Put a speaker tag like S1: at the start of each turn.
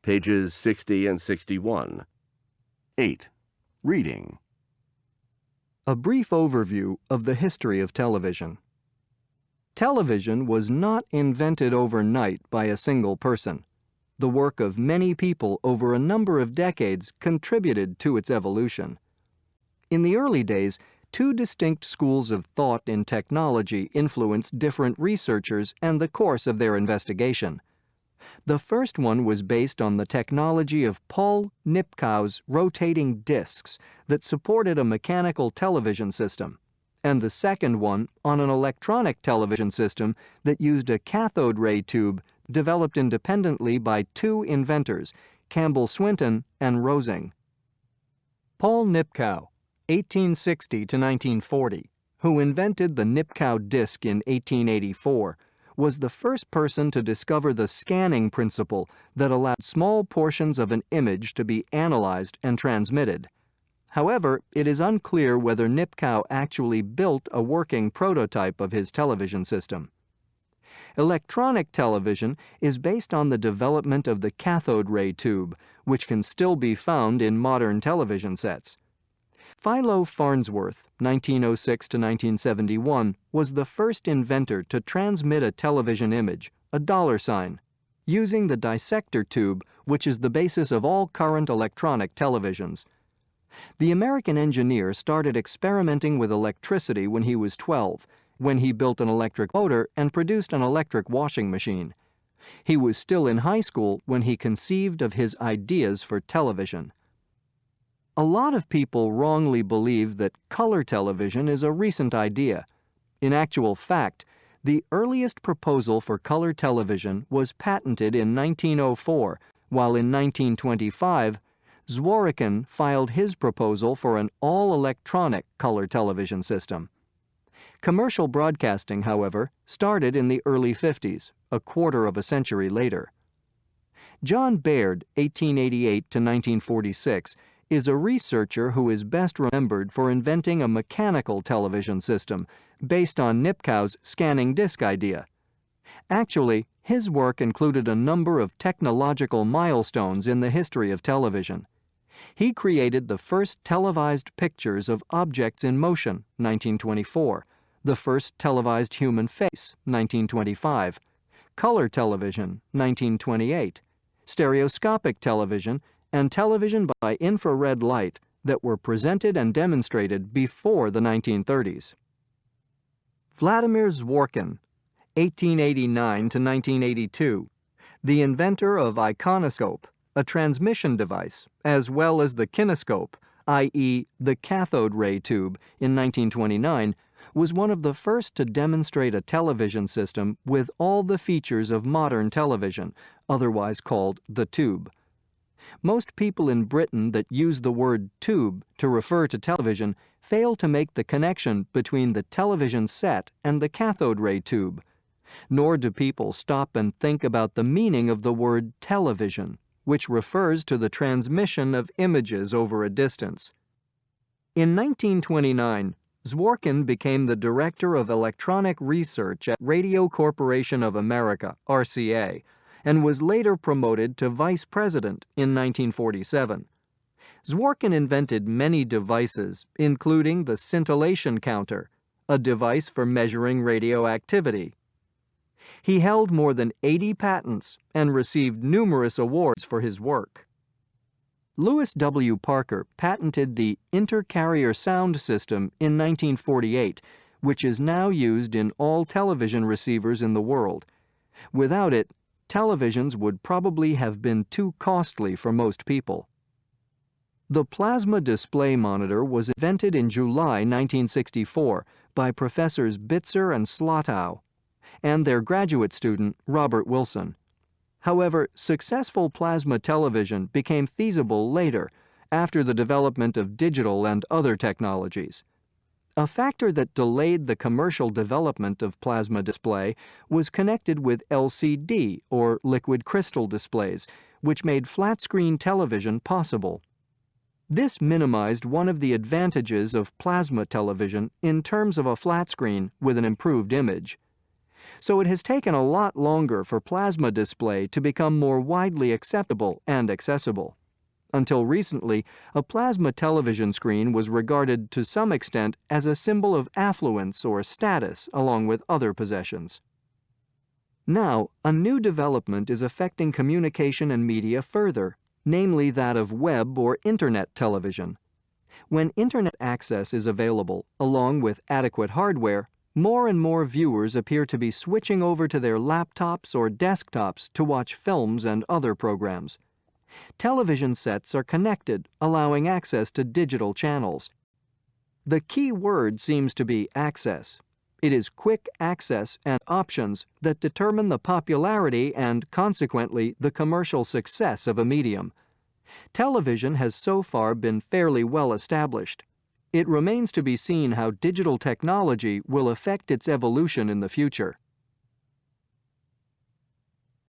S1: pages 60 and 61. 8. Reading.
S2: A brief overview of the history of television. Television was not invented overnight by a single person. The work of many people over a number of decades contributed to its evolution. In the early days, two distinct schools of thought in technology influenced different researchers and the course of their investigation. The first one was based on the technology of Paul Nipkow's rotating discs that supported a mechanical television system, and the second one on an electronic television system that used a cathode ray tube developed independently by two inventors, Campbell Swinton and Rosing. Paul Nipkow, 1860 to 1940, who invented the Nipkow disc in 1884, was the first person to discover the scanning principle that allowed small portions of an image to be analyzed and transmitted. However, it is unclear whether Nipkow actually built a working prototype of his television system. Electronic television is based on the development of the cathode ray tube, which can still be found in modern television sets. Philo Farnsworth, 1906 to 1971, was the first inventor to transmit a television image, a $, using the dissector tube, which is the basis of all current electronic televisions. The American engineer started experimenting with electricity when he was 12, when he built an electric motor and produced an electric washing machine. He was still in high school when he conceived of his ideas for television. A lot of people wrongly believe that color television is a recent idea. In actual fact, the earliest proposal for color television was patented in 1904, while in 1925, Zworykin filed his proposal for an all-electronic color television system. Commercial broadcasting, however, started in the early 50s, a quarter of a century later. John Baird, 1888 to 1946, is a researcher who is best remembered for inventing a mechanical television system based on Nipkow's scanning disk idea. Actually, his work included a number of technological milestones in the history of television. He created the first televised pictures of objects in motion, 1924, the first televised human face, 1925, color television, 1928, stereoscopic television, and television by infrared light that were presented and demonstrated before the 1930s. Vladimir Zworykin, 1889 to 1982, the inventor of iconoscope, a transmission device, as well as the kinescope, i.e. the cathode ray tube, in 1929, was one of the first to demonstrate a television system with all the features of modern television, otherwise called the tube. Most people in Britain that use the word tube to refer to television fail to make the connection between the television set and the cathode ray tube. Nor do people stop and think about the meaning of the word television, which refers to the transmission of images over a distance. In 1929, Zworykin became the director of electronic research at Radio Corporation of America, RCA, and was later promoted to vice president in 1947. Zworykin invented many devices, including the scintillation counter, a device for measuring radioactivity. He held more than 80 patents and received numerous awards for his work. Lewis W. Parker patented the intercarrier sound system in 1948, which is now used in all television receivers in the world. Without it, televisions would probably have been too costly for most people. The plasma display monitor was invented in July 1964 by Professors Bitzer and Slatow and their graduate student, Robert Wilson. However, successful plasma television became feasible later, after the development of digital and other technologies. A factor that delayed the commercial development of plasma display was connected with LCD, or liquid crystal displays, which made flat-screen television possible. This minimized one of the advantages of plasma television in terms of a flat screen with an improved image. So it has taken a lot longer for plasma display to become more widely acceptable and accessible. Until recently, a plasma television screen was regarded to some extent as a symbol of affluence or status along with other possessions. Now, a new development is affecting communication and media further, namely that of web or internet television. When internet access is available, along with adequate hardware, more and more viewers appear to be switching over to their laptops or desktops to watch films and other programs. Television sets are connected, allowing access to digital channels. The key word seems to be access. It is quick access and options that determine the popularity and, consequently, the commercial success of a medium. Television has so far been fairly well established. It remains to be seen how digital technology will affect its evolution in the future.